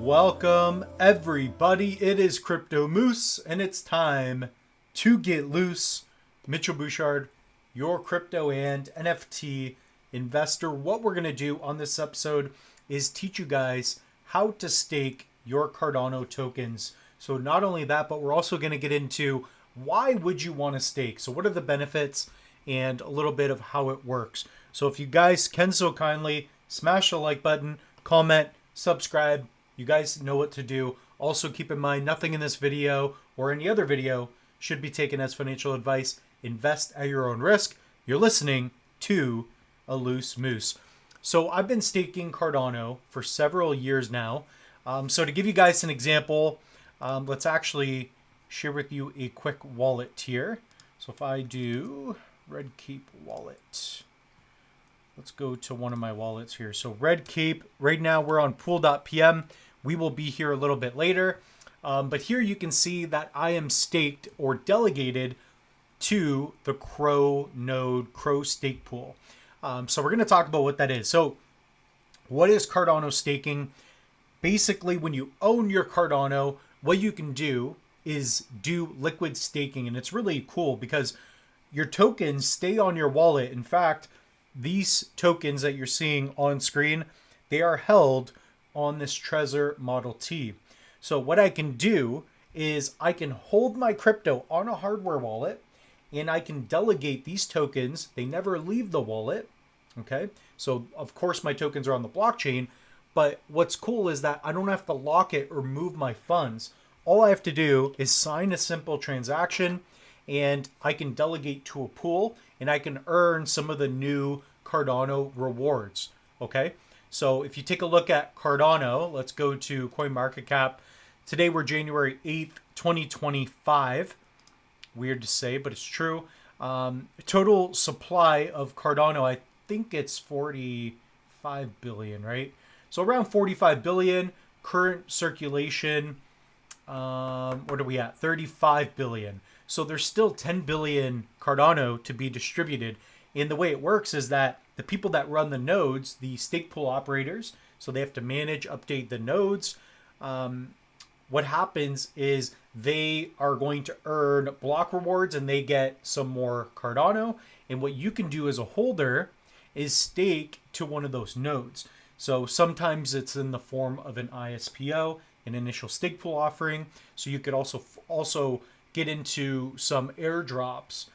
Welcome everybody, it is Crypto Moose and it's time to get loose. Mitchell Bouchard, your crypto and NFT investor. What we're going to do on this episode is teach you guys how to stake your Cardano tokens. So not only that, but we're also going to get into why would you want to stake? So what are the benefits and a little bit of how it works. So if you guys can so kindly smash the like button, comment, subscribe. You guys know what to do. Also keep in mind, nothing in this video or any other video should be taken as financial advice. Invest at your own risk. You're listening to a Loose Moose. So I've been staking Cardano for several years now. So to give you guys an example, let's actually share with you a quick wallet here. So if I do Red Cape wallet, let's go to one of my wallets here. So Red Cape, right now we're on pool.pm. We will be here a little bit later. But here you can see that I am staked or delegated to the Crow node, Crow stake pool. So we're going to talk about what that is. So what is Cardano staking? Basically, when you own your Cardano, what you can do is do liquid staking. And it's really cool because your tokens stay on your wallet. In fact, these tokens that you're seeing on screen, they are held on this Trezor Model T. So what I can do is I can hold my crypto on a hardware wallet and I can delegate these tokens. They never leave the wallet. Okay. So of course my tokens are on the blockchain, but what's cool is that I don't have to lock it or move my funds. All I have to do is sign a simple transaction and I can delegate to a pool and I can earn some of the new Cardano rewards. Okay. So if you take a look at Cardano, let's go to CoinMarketCap. Today we're January 8th, 2025. Weird to say, but it's true. Total supply of Cardano, I think it's 45 billion, right? So around 45 billion. Current circulation, what are we at? 35 billion. So there's still 10 billion Cardano to be distributed. And the way it works is that the people that run the nodes, the stake pool operators, so they have to manage, update the nodes. What happens is they are going to earn block rewards and they get some more Cardano. And what you can do as a holder is stake to one of those nodes. So sometimes it's in the form of an ISPO, an initial stake pool offering. So you could also get into some airdrops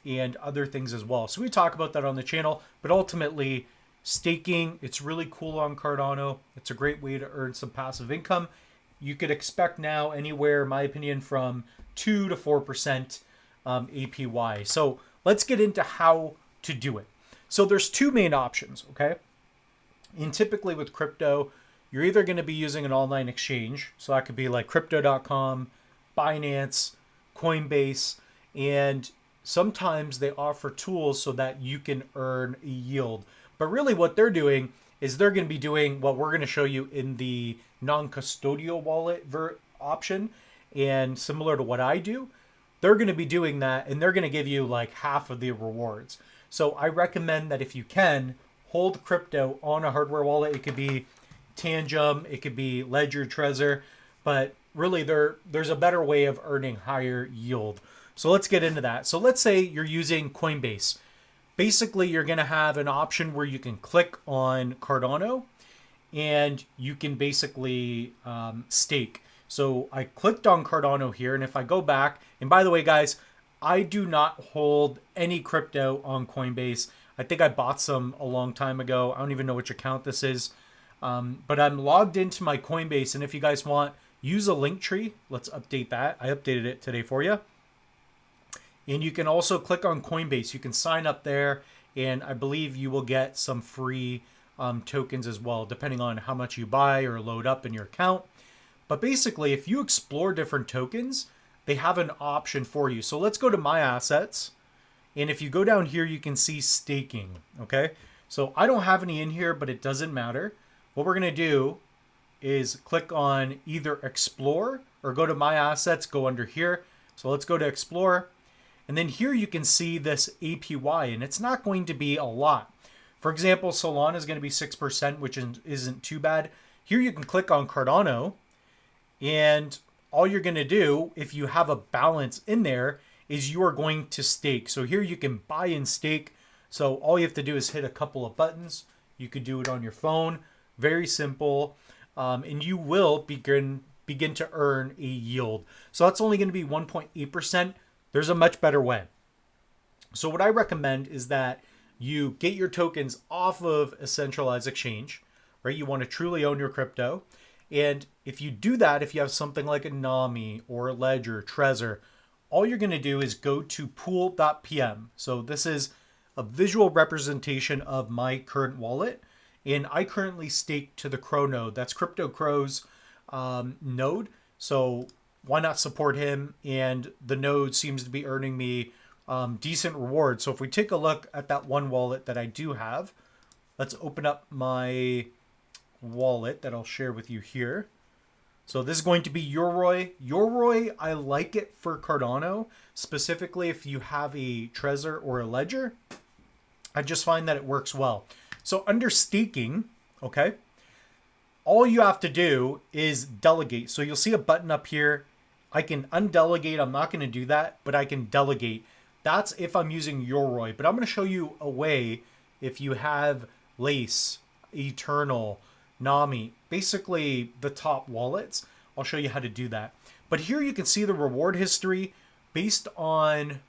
and other things as well. So we talk about that on the channel, but ultimately staking, it's really cool on Cardano. It's a great way to earn some passive income. You could expect now anywhere, in my opinion, from 2 to 4% APY. So let's get into how to do it. So there's two main options, okay? And typically with crypto, you're either going to be using an online exchange. So that could be like crypto.com, Binance, Coinbase, and sometimes they offer tools so that you can earn a yield. But really what they're doing is they're going to be doing what we're going to show you in the non-custodial wallet option. And similar to what I do, they're going to be doing that and they're going to give you like half of the rewards. So I recommend that if you can, hold crypto on a hardware wallet. It could be Tangem, it could be Ledger, Trezor, but really there's a better way of earning higher yield. So let's get into that. So let's say you're using Coinbase. Basically, you're going to have an option where you can click on Cardano and you can basically stake. So I clicked on Cardano here. And if I go back, and by the way, guys, I do not hold any crypto on Coinbase. I think I bought some a long time ago. I don't even know which account this is. But I'm logged into my Coinbase. And if you guys want, use a link tree. Let's update that. I updated it today for you. And you can also click on Coinbase. You can sign up there, and I believe you will get some free tokens as well, depending on how much you buy or load up in your account. But basically, if you explore different tokens, they have an option for you. So let's go to My Assets. And if you go down here, you can see staking. Okay. So I don't have any in here, but it doesn't matter. What we're going to do is click on either Explore or go to My Assets, go under here. So let's go to Explore. And then here you can see this APY, and it's not going to be a lot. For example, Solana is going to be 6%, which isn't too bad. Here you can click on Cardano, and all you're going to do, if you have a balance in there, is you are going to stake. So here you can buy and stake. So all you have to do is hit a couple of buttons. You could do it on your phone. Very simple. And you will begin to earn a yield. So that's only going to be 1.8%. There's a much better way. So what I recommend is that you get your tokens off of a centralized exchange, right? You want to truly own your crypto. And if you do that, if you have something like a Nami or a Ledger, Trezor, all you're going to do is go to pool.pm. So this is a visual representation of my current wallet. And I currently stake to the Crow node. That's Crypto Crow's node. So why not support him? And the node seems to be earning me decent rewards. So if we take a look at that one wallet that I do have, let's open up my wallet that I'll share with you here. So this is going to be Yoroi. Yoroi, I like it for Cardano, specifically if you have a Trezor or a Ledger. I just find that it works well. So under staking, okay, all you have to do is delegate. So you'll see a button up here. I can undelegate. I'm not going to do that, but I can delegate. That's if I'm using Yoroi. But I'm going to show you a way if you have Lace, Eternal, Nami, basically the top wallets. I'll show you how to do that. But here you can see the reward history based on,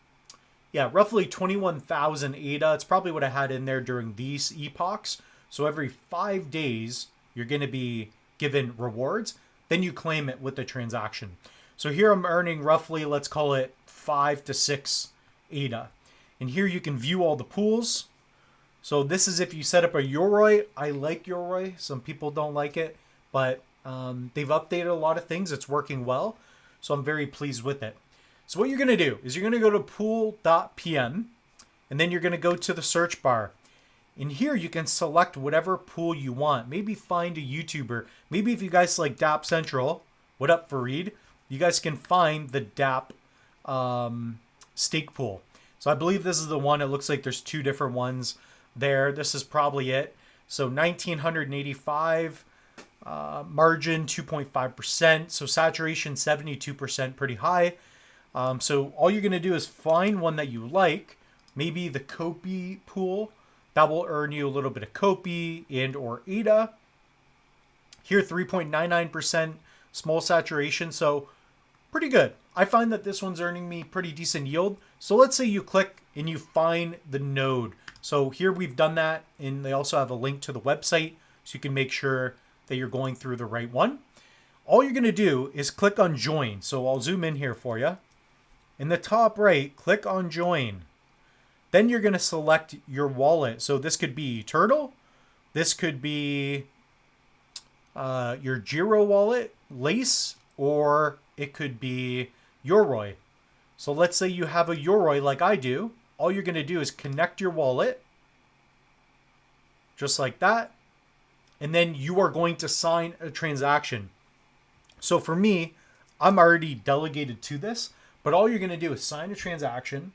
roughly 21,000 ADA. It's probably what I had in there during these epochs. So every 5 days, you're going to be given rewards. Then you claim it with the transaction. So here I'm earning roughly, let's call it 5 to 6 ADA. And here you can view all the pools. So this is if you set up a Yoroi. I like Yoroi. Some people don't like it, but they've updated a lot of things. It's working well. So I'm very pleased with it. So what you're going to do is you're going to go to pool.pm, and then you're going to go to the search bar. In here, you can select whatever pool you want. Maybe find a YouTuber. Maybe if you guys like DApp Central, what up, Fareed? You guys can find the DApp stake pool. So I believe this is the one. It looks like there's 2 different ones there. This is probably it. So 1985, margin 2.5%. So saturation 72%, pretty high. So all you're going to do is find one that you like, maybe the Kopi pool. That will earn you a little bit of Kopi and or ADA. Here, 3.99% small saturation, so pretty good. I find that this one's earning me pretty decent yield. So let's say you click and you find the node. So here we've done that, and they also have a link to the website so you can make sure that you're going through the right one. All you're going to do is click on join. So I'll zoom in here for you. In the top right, click on join. Then you're going to select your wallet. So this could be Turtle. This could be your Giro wallet, Lace, or it could be Yoroi. So let's say you have a Yoroi like I do. All you're going to do is connect your wallet, just like that. And then you are going to sign a transaction. So for me, I'm already delegated to this. But all you're going to do is sign a transaction,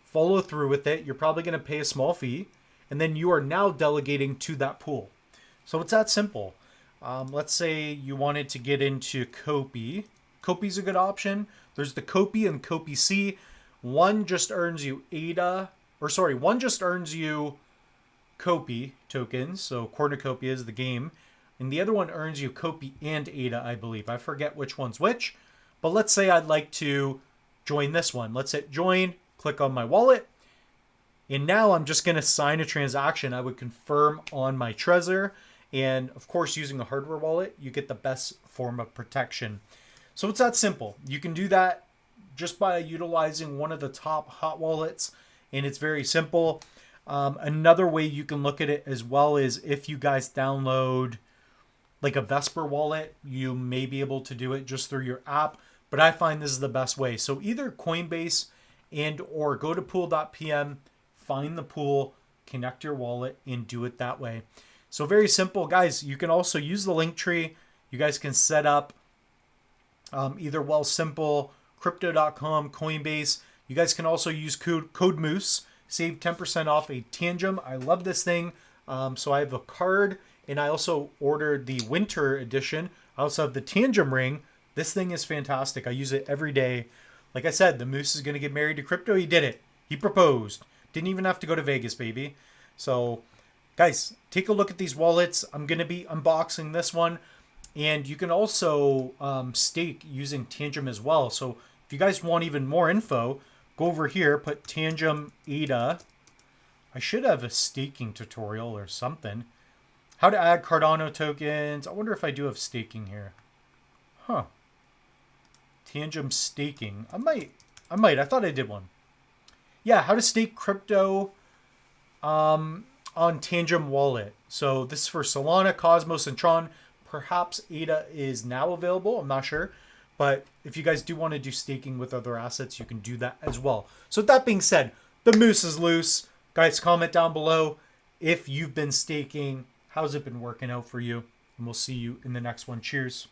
follow through with it. You're probably going to pay a small fee, and then you are now delegating to that pool. So it's that simple. Let's say you wanted to get into Kopi. Kopi's a good option. There's the Kopi and Kopi C. One just earns you one just earns you Kopi tokens. So Cornucopia is the game. And the other one earns you Kopi and ADA, I believe. I forget which one's which. But let's say I'd like to join this one. Let's hit join, click on my wallet. And now I'm just going to sign a transaction. I would confirm on my Trezor. And of course, using a hardware wallet, you get the best form of protection. So it's that simple. You can do that just by utilizing one of the top hot wallets. And it's very simple. Another way you can look at it as well is if you guys download like a Vesper wallet, you may be able to do it just through your app. But I find this is the best way. So either Coinbase and or go to pool.pm, find the pool, connect your wallet, and do it that way. So very simple, guys. You can also use the link tree. You guys can set up either Wealthsimple, Crypto.com, Coinbase. You guys can also use code Moose. Save 10% off a Tangem. I love this thing. So I have a card And I also ordered the winter edition. I also have the Tangem ring. This thing is fantastic. I use it every day. Like I said, the Moose is going to get married to crypto. He did it. He proposed. Didn't even have to go to Vegas, baby. So, guys, take a look at these wallets. I'm going to be unboxing this one. And you can also stake using Tangem as well. So, if you guys want even more info, go over here, put Tangem ADA. I should have a staking tutorial or something. How to add Cardano tokens. I wonder if I do have staking here. Huh. Tangem staking. I might. I thought I did one. Yeah, how to stake crypto on Tangem wallet. So this is for Solana, Cosmos, and Tron. Perhaps ADA is now available. I'm not sure. But if you guys do want to do staking with other assets, you can do that as well. So with that being said, the Moose is loose. Guys, comment down below if you've been staking. How's it been working out for you? And we'll see you in the next one. Cheers.